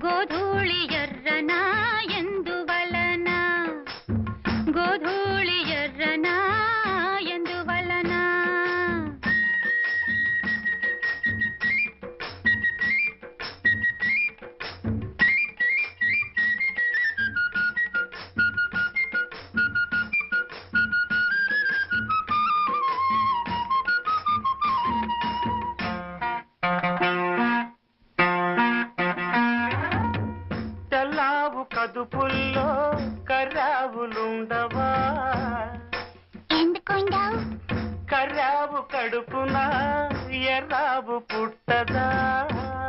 గోధూళి ఎర్రన ఎందువలన గోధూళి ఎర్రన ఎందువలన కదుపుల్లో కర్రావులుండవా ఎందుకుండవు కర్రావు కడుపున ఎర్రావు పుట్టదా